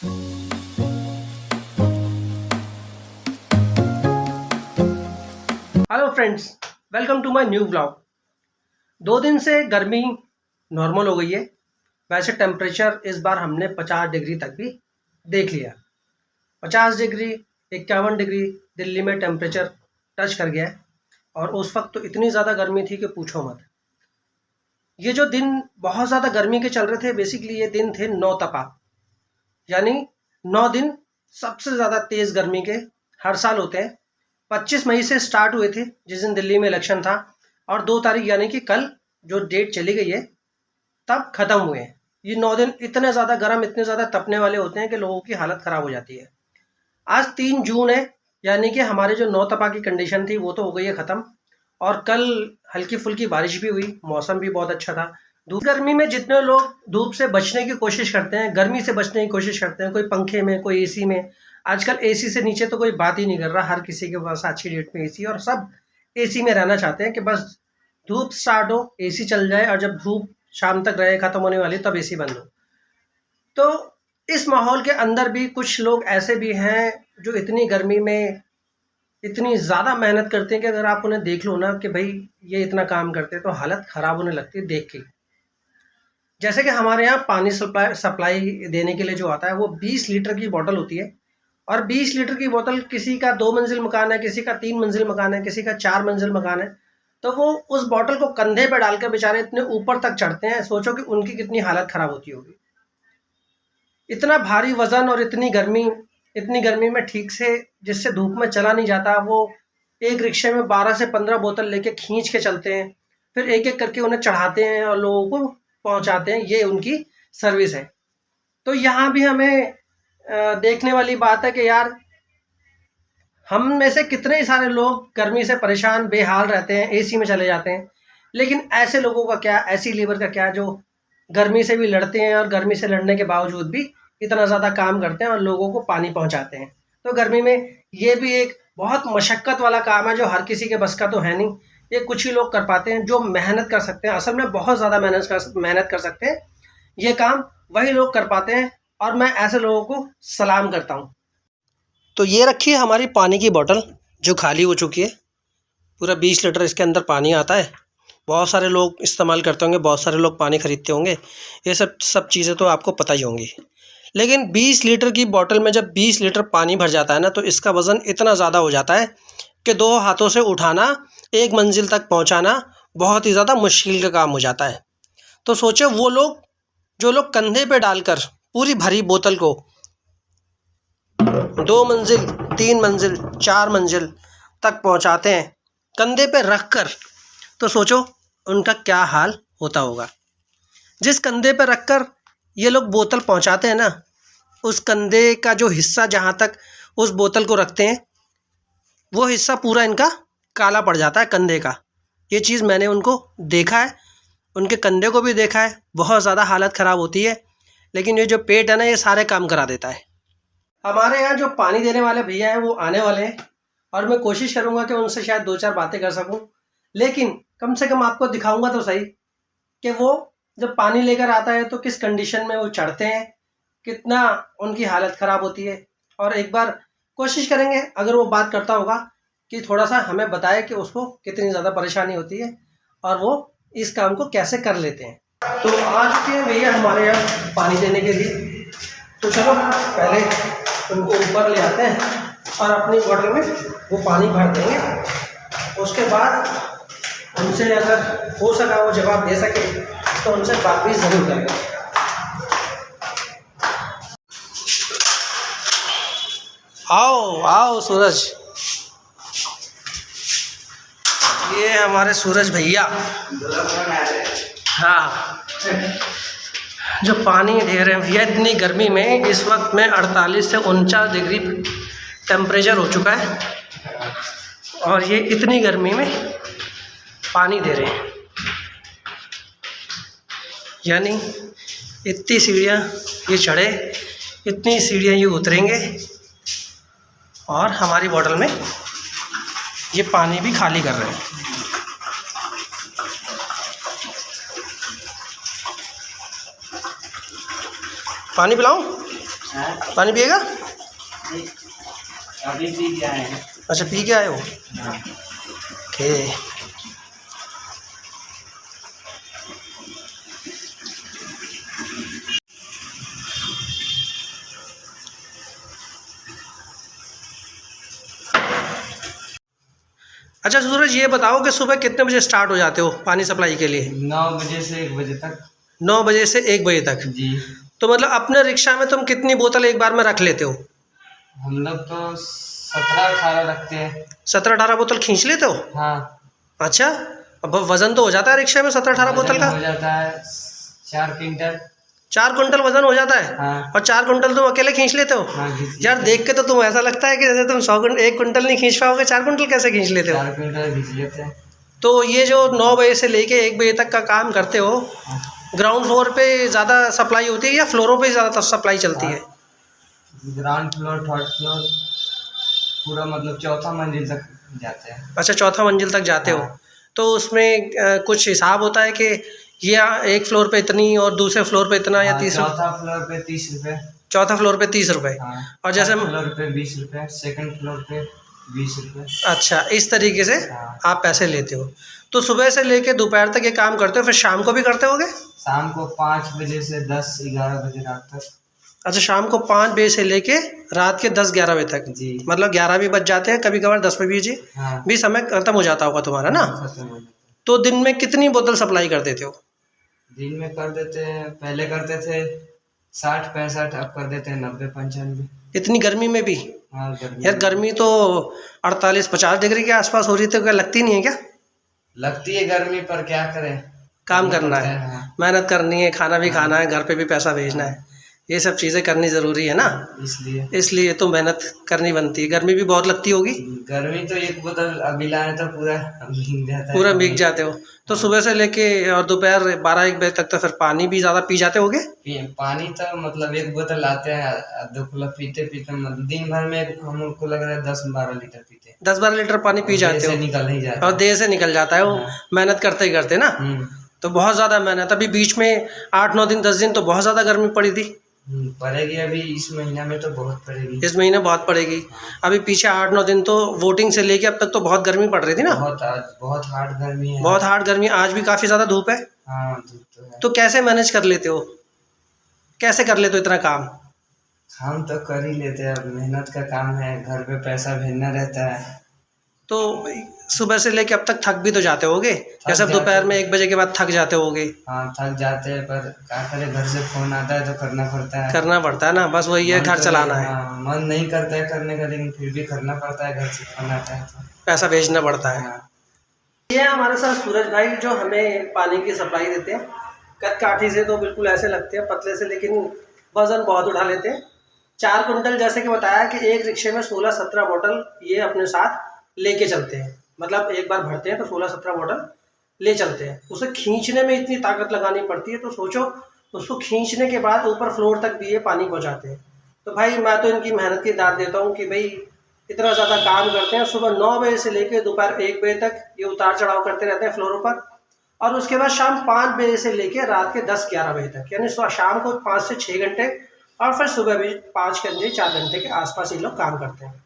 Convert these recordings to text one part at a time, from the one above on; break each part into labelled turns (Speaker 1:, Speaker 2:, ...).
Speaker 1: Hello friends, welcome to my new blog. 2 दिन से गर्मी नॉर्मल हो गई है। वैसे टेम्परेचर इस बार हमने 50 डिग्री तक भी देख लिया। 50 डिग्री 51 डिग्री दिल्ली में टेम्परेचर टच कर गया है। और उस वक्त तो इतनी ज़्यादा गर्मी थी कि पूछो मत। ये जो दिन बहुत ज़्यादा गर्मी के चल रहे थे, बेसिकली ये दिन थे 9 तपा, यानी 9 दिन सबसे ज़्यादा तेज़ गर्मी के हर साल होते हैं। 25 मई से स्टार्ट हुए थे, जिस दिन दिल्ली में इलेक्शन था, और 2 तारीख यानी कि कल जो डेट चली गई है तब ख़त्म हुए हैं। ये 9 दिन इतने ज़्यादा गर्म, इतने ज़्यादा तपने वाले होते हैं कि लोगों की हालत ख़राब हो जाती है। आज 3 जून है, यानी कि हमारे जो 9 तपा की कंडीशन थी वो तो हो गई है ख़त्म। और कल हल्की फुल्की बारिश भी हुई, मौसम भी बहुत अच्छा था। गर्मी में जितने लोग धूप से बचने की कोशिश करते हैं, गर्मी से बचने की कोशिश करते हैं, कोई पंखे में, कोई एसी में। आजकल एसी से नीचे तो कोई बात ही नहीं कर रहा। हर किसी के पास आज की डेट में एसी, और सब एसी में रहना चाहते हैं कि बस धूप स्टार्ट हो, एसी चल जाए, और जब धूप शाम तक रहे, ख़त्म होने वाली, तब एसी बंद हो। तो इस माहौल के अंदर भी कुछ लोग ऐसे भी हैं जो इतनी गर्मी में इतनी ज़्यादा मेहनत करते हैं कि अगर आप उन्हें देख लो ना कि भाई ये इतना काम करते हैं, तो हालत ख़राब होने लगती है देख के। जैसे कि हमारे यहाँ पानी सप्लाई देने के लिए जो आता है वो 20 लीटर की बोतल होती है। और 20 लीटर की बोतल, किसी का 2 मंजिल मकान है, किसी का 3 मंजिल मकान है, किसी का 4 मंजिल मकान है, तो वो उस बोतल को कंधे पर डालकर बेचारे इतने ऊपर तक चढ़ते हैं। सोचो कि उनकी कितनी हालत ख़राब होती होगी। इतना भारी वज़न और इतनी गर्मी में ठीक से जिससे धूप में चला नहीं जाता, वो एक रिक्शे में 12 से 15 बोतल लेके खींच के चलते हैं, फिर एक एक करके उन्हें चढ़ाते हैं और लोगों को पहुंचाते हैं। ये उनकी सर्विस है। तो यहाँ भी हमें देखने वाली बात है कि यार, हम में से कितने ही सारे लोग गर्मी से परेशान बेहाल रहते हैं, एसी में चले जाते हैं, लेकिन ऐसे लोगों का क्या, ऐसी लीवर का क्या जो गर्मी से भी लड़ते हैं और गर्मी से लड़ने के बावजूद भी इतना ज़्यादा काम करते हैं और लोगों को पानी पहुंचाते हैं। तो गर्मी में ये भी एक बहुत मशक्क़त वाला काम है जो हर किसी के बस का तो है नहीं। ये कुछ ही लोग कर पाते हैं जो मेहनत कर सकते हैं। असल में बहुत ज़्यादा मेहनत कर सकते हैं। ये काम वही लोग कर पाते हैं, और मैं ऐसे लोगों को सलाम करता हूँ। तो ये रखी है हमारी पानी की बोतल जो खाली हो चुकी है। पूरा 20 लीटर इसके अंदर पानी आता है। बहुत सारे लोग इस्तेमाल करते होंगे, बहुत सारे लोग पानी ख़रीदते होंगे। ये सब चीज़ें तो आपको पता ही होंगी। लेकिन 20 लीटर की बोतल में जब 20 लीटर पानी भर जाता है ना, तो इसका वज़न इतना ज़्यादा हो जाता है कि 2 हाथों से उठाना, एक मंजिल तक पहुंचाना बहुत ही ज़्यादा मुश्किल का काम हो जाता है। तो सोचो वो लोग, जो लोग कंधे पे डालकर पूरी भरी बोतल को 2 मंजिल, 3 मंजिल, 4 मंजिल तक पहुंचाते हैं कंधे पे रख कर, तो सोचो उनका क्या हाल होता होगा। जिस कंधे पे रख कर ये लोग बोतल पहुंचाते हैं ना, उस कंधे का जो हिस्सा जहाँ तक उस बोतल को रखते हैं, वो हिस्सा पूरा इनका काला पड़ जाता है कंधे का। ये चीज़ मैंने उनको देखा है, उनके कंधे को भी देखा है। बहुत ज़्यादा हालत ख़राब होती है, लेकिन ये जो पेट है ना, ये सारे काम करा देता है। हमारे यहाँ जो पानी देने वाले भैया हैं वो आने वाले हैं, और मैं कोशिश करूँगा कि उनसे शायद 2-4 बातें कर सकूँ। लेकिन कम से कम आपको दिखाऊँगा तो सही कि वो जब पानी लेकर आता है तो किस कंडीशन में वो चढ़ते हैं, कितना उनकी हालत ख़राब होती है। और एक बार कोशिश करेंगे, अगर वो बात करता होगा, कि थोड़ा सा हमें बताए कि उसको कितनी ज़्यादा परेशानी होती है और वो इस काम को कैसे कर लेते हैं। तो आज के भैया हमारे यहाँ पानी देने के लिए, तो चलो पहले उनको ऊपर ले आते हैं और अपनी बोतल में वो पानी भर देंगे। उसके बाद उनसे अगर हो सका वो जवाब दे सके तो उनसे बात भी ज़रूर करेंगे। आओ आओ सूरज, ये हमारे सूरज भैया, हाँ, जो पानी दे रहे हैं भैया। इतनी गर्मी में इस वक्त में 48 से 49 डिग्री टेम्परेचर हो चुका है, और ये इतनी गर्मी में पानी दे रहे हैं। यानी इतनी सीढ़ियाँ ये चढ़े, इतनी सीढ़ियाँ ये उतरेंगे, और हमारी बोतल में ये पानी भी खाली कर रहे हैं। पानी पिलाऊं?
Speaker 2: हाँ?
Speaker 1: पानी पिएगा?
Speaker 2: नहीं, अभी पी के आए हैं।
Speaker 1: अच्छा, पी के आए हो?
Speaker 2: हाँ।
Speaker 1: ओके। अच्छा सूरज, ये बताओ कि सुबह कितने बजे स्टार्ट हो जाते हो पानी सप्लाई के लिए?
Speaker 2: 9 बजे से 1 बजे तक।
Speaker 1: 9 बजे से 1 बजे तक?
Speaker 2: जी।
Speaker 1: तो मतलब अपने रिक्शा में तुम कितनी बोतल एक बार में रख लेते हो?
Speaker 2: हम लोग तो 17-18 रखते हैं।
Speaker 1: 17-18 बोतल खींच लेते हो?
Speaker 2: हाँ।
Speaker 1: अच्छा, अब वजन तो हो जाता है रिक्शा में 17-18 बोतल
Speaker 2: वजन
Speaker 1: का?
Speaker 2: हो जाता है 4 क्विंटल।
Speaker 1: 4 कुंटल वजन हो जाता है?
Speaker 2: हाँ।
Speaker 1: और 4 कुंटल तुम अकेले खींच लेते हो?
Speaker 2: हाँ, खींच
Speaker 1: यार
Speaker 2: लेते
Speaker 1: देख के तो तुम ऐसा लगता है कि जैसे तुम 1 कुंटल नहीं खींच पाओगे, 4 कुंटल कैसे खींच लेते हो?
Speaker 2: 4 क्विंटल खींच लेते हैं।
Speaker 1: तो ये जो 9 बजे से लेके 1 बजे तक का काम करते हो, ग्राउंड फ्लोर पे ज़्यादा सप्लाई होती है या फ्लोरों पे ज़्यादा सप्लाई चलती है?
Speaker 2: ग्राउंड फ्लोर, थर्ड फ्लोर, पूरा मतलब चौथा मंजिल तक जाते हैं।
Speaker 1: अच्छा, चौथा मंजिल तक जाते हो।
Speaker 2: हाँ।
Speaker 1: तो उसमें कुछ हिसाब होता है कि ये एक फ्लोर पे इतनी और दूसरे फ्लोर पे इतना या
Speaker 2: हाँ,
Speaker 1: तीसरा?
Speaker 2: चौथा फ्लोर पे 30 रुपये।
Speaker 1: चौथा फ्लोर पे 30 रुपये।
Speaker 2: हाँ।
Speaker 1: और जैसे
Speaker 2: थर्ड फ्लोर पे 20 रुपये, सेकंड फ्लोर पे 20 रुपये।
Speaker 1: अच्छा, इस तरीके से
Speaker 2: हाँ।
Speaker 1: आप पैसे लेते हो। तो सुबह से लेके दोपहर तक ये काम करते हो, फिर शाम को भी करते होगे?
Speaker 2: शाम को 5 बजे से 10-11 बजे रात तक।
Speaker 1: अच्छा, शाम को 5 बजे से लेके रात के 10-11 बजे तक?
Speaker 2: जी।
Speaker 1: मतलब 11 भी बज जाते हैं, कभी कभार 10 बजे
Speaker 2: हाँ।
Speaker 1: भी समय खत्म हो जाता होगा तुम्हारा ना?
Speaker 2: खत्म हो जाता है।
Speaker 1: तो दिन में कितनी बोतल सप्लाई कर देते हो?
Speaker 2: दिन में कर देते हैं, पहले करते थे 60-65, अब कर देते हैं 90-95।
Speaker 1: इतनी गर्मी में भी?
Speaker 2: हाँ, गर्मी
Speaker 1: यार गर्मी तो 48-50 डिग्री के आसपास हो रही है, तो क्या लगती नहीं है क्या?
Speaker 2: लगती है गर्मी, पर क्या करें,
Speaker 1: काम करना
Speaker 2: पड़ता
Speaker 1: है,
Speaker 2: हाँ।
Speaker 1: मेहनत करनी है, खाना भी खाना है, घर पे भी पैसा भेजना है, ये सब चीज़ें करनी ज़रूरी है ना? इसलिए तो मेहनत करनी बनती है। गर्मी भी बहुत लगती होगी?
Speaker 2: गर्मी तो एक बोतल अभी लाए तो पूरा भीग जाता है।
Speaker 1: पूरा भीग जाते हो? तो सुबह से लेके और दोपहर 12-1 बजे तक तो फिर पानी भी ज़्यादा पी जाते होगे?
Speaker 2: पानी तो मतलब एक बोतल लाते हैं, 2 किलो पीते पीते मतलब दिन भर में हमको लग रहा है 10-12 लीटर पीते हैं।
Speaker 1: 10-12 लीटर पानी पी जाते हो?
Speaker 2: निकल ही जाता
Speaker 1: और देर से निकल जाता है वो।
Speaker 2: हाँ।
Speaker 1: मेहनत करते ही करते ना? तो बहुत ज़्यादा मेहनत। अभी बीच में 8-9 दिन 10 दिन तो बहुत ज़्यादा गर्मी पड़ी थी।
Speaker 2: पड़ेगी अभी इस महीना में तो बहुत पड़ेगी।
Speaker 1: इस महीने बहुत पड़ेगी। अभी पीछे 8-9 दिन तो वोटिंग से लेके अब तक तो बहुत गर्मी पड़ रही थी ना?
Speaker 2: बहुत हार्ड गर्मी है।
Speaker 1: बहुत हार्ड गर्मी। आज भी काफ़ी ज़्यादा धूप है।
Speaker 2: हाँ, धूप तो है।
Speaker 1: तो कैसे मैनेज कर लेते हो? कैसे कर लेते हो इतना काम?
Speaker 2: हम तो कर ही लेते हैं, अब मेहनत का काम है, घर पे पैसा भेजना रहता है।
Speaker 1: तो सुबह से लेके अब तक थक भी तो जाते होगे, जैसे दोपहर में 1 बजे के बाद थक जाते होगे?
Speaker 2: हाँ, थक जाते हैं, पर क्या करें, घर से फोन आता है तो करना पड़ता है।
Speaker 1: करना पड़ता है ना, बस वही है, घर चलाना है।
Speaker 2: हाँ, मन नहीं करता है करने का, लेकिन फिर भी करना पड़ता है, घर से फोन आता है तो
Speaker 1: पैसा भेजना पड़ता है।
Speaker 2: हाँ।
Speaker 1: ये हमारे साथ सूरज भाई जो हमें पानी की सप्लाई देते हैं। कदकाठी से तो बिल्कुल ऐसे लगते हैं पतले से, लेकिन वज़न बहुत उठा लेते हैं। 4 कुंटल, जैसे कि बताया कि एक रिक्शे में 16-17 बोतल ये अपने साथ लेके चलते हैं। मतलब एक बार भरते हैं तो 16-17 बोतल ले चलते हैं। उसे खींचने में इतनी ताकत लगानी पड़ती है, तो सोचो उसको खींचने के बाद ऊपर फ्लोर तक भी ये पानी पहुँचाते हैं। तो भाई मैं तो इनकी मेहनत की दाद देता हूँ कि भाई इतना ज़्यादा काम करते हैं। सुबह 9 बजे से लेकर दोपहर 1 बजे तक ये उतार चढ़ाव करते रहते हैं फ्लोरों पर, और उसके बाद शाम 5 बजे से लेकर रात के 10-11 बजे तक, यानी शाम को 5 से 6 घंटे, और फिर सुबह भी 5 घंटे 4 घंटे के आसपास ये लोग काम करते हैं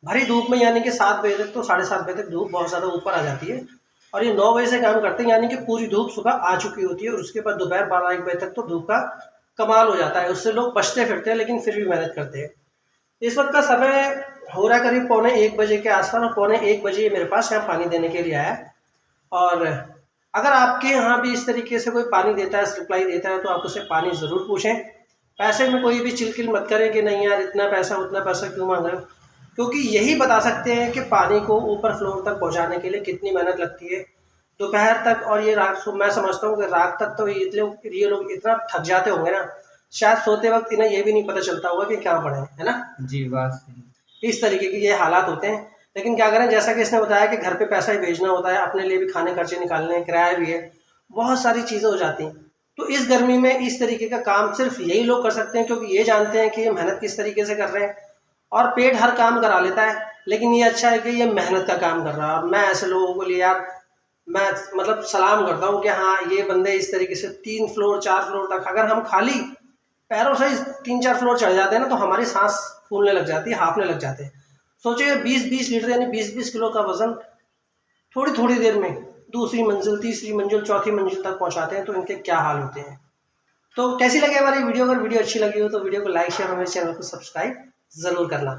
Speaker 1: भरी धूप में। यानी कि 7 बजे तक तो 7:30 बजे तक धूप बहुत ज़्यादा ऊपर आ जाती है, और ये 9 बजे से काम करते हैं, यानी कि पूरी धूप सुबह आ चुकी होती है, और उसके बाद दोपहर 12-1 बजे तक तो धूप का कमाल हो जाता है। उससे लोग बचते फिरते हैं, लेकिन फिर भी मेहनत करते हैं। इस वक्त का समय हो रहा है करीब 12:45 बजे के आसपास, और 12:45 बजे मेरे पास यहाँ पानी देने के लिए आया। और अगर आपके यहाँ भी इस तरीके से कोई पानी देता है, सप्लाई देता है, तो आप उससे पानी ज़रूर पूछें। पैसे में कोई भी चिलकिल मत करें कि नहीं यार इतना पैसा उतना पैसा क्यों मांग रहे हो, क्योंकि यही बता सकते हैं कि पानी को ऊपर फ्लोर तक पहुँचाने के लिए कितनी मेहनत लगती है दोपहर तक। और ये रात, मैं समझता हूँ कि रात तक तो ये लोग इतना थक जाते होंगे ना, शायद सोते वक्त इन्हें ये भी नहीं पता चलता होगा कि क्या पढ़े, है ना?
Speaker 2: जी, बात सही।
Speaker 1: इस तरीके के ये हालात होते हैं, लेकिन क्या करें, जैसा कि इसने बताया कि घर पे पैसा ही भेजना होता है, अपने लिए भी खाने खर्चे निकालने हैं, किराया भी है, बहुत सारी चीज़ें हो जाती हैं। तो इस गर्मी में इस तरीके का काम सिर्फ यही लोग कर सकते हैं, क्योंकि ये जानते हैं कि ये मेहनत किस तरीके से कर रहे हैं, और पेट हर काम करा लेता है, लेकिन ये अच्छा है कि ये मेहनत का काम कर रहा है। और मैं ऐसे लोगों के लिए यार मैं मतलब सलाम करता हूँ कि हाँ, ये बंदे इस तरीके से 3 फ्लोर 4 फ्लोर तक, अगर हम खाली पैरों से 3-4 फ्लोर चढ़ जाते हैं ना, तो हमारी सांस फूलने लग जाती है, हाफने लग जाते हैं। सोचिए 20-20 लीटर यानी 20-20 किलो का वज़न थोड़ी थोड़ी देर में दूसरी मंजिल, तीसरी मंजिल, चौथी मंजिल तक पहुंचाते हैं, तो इनके क्या हाल होते हैं। तो कैसी लगी हमारी वीडियो? अगर वीडियो अच्छी लगी हो तो वीडियो को लाइक शेयर और मेरे चैनल को सब्सक्राइब ज़रूर करना।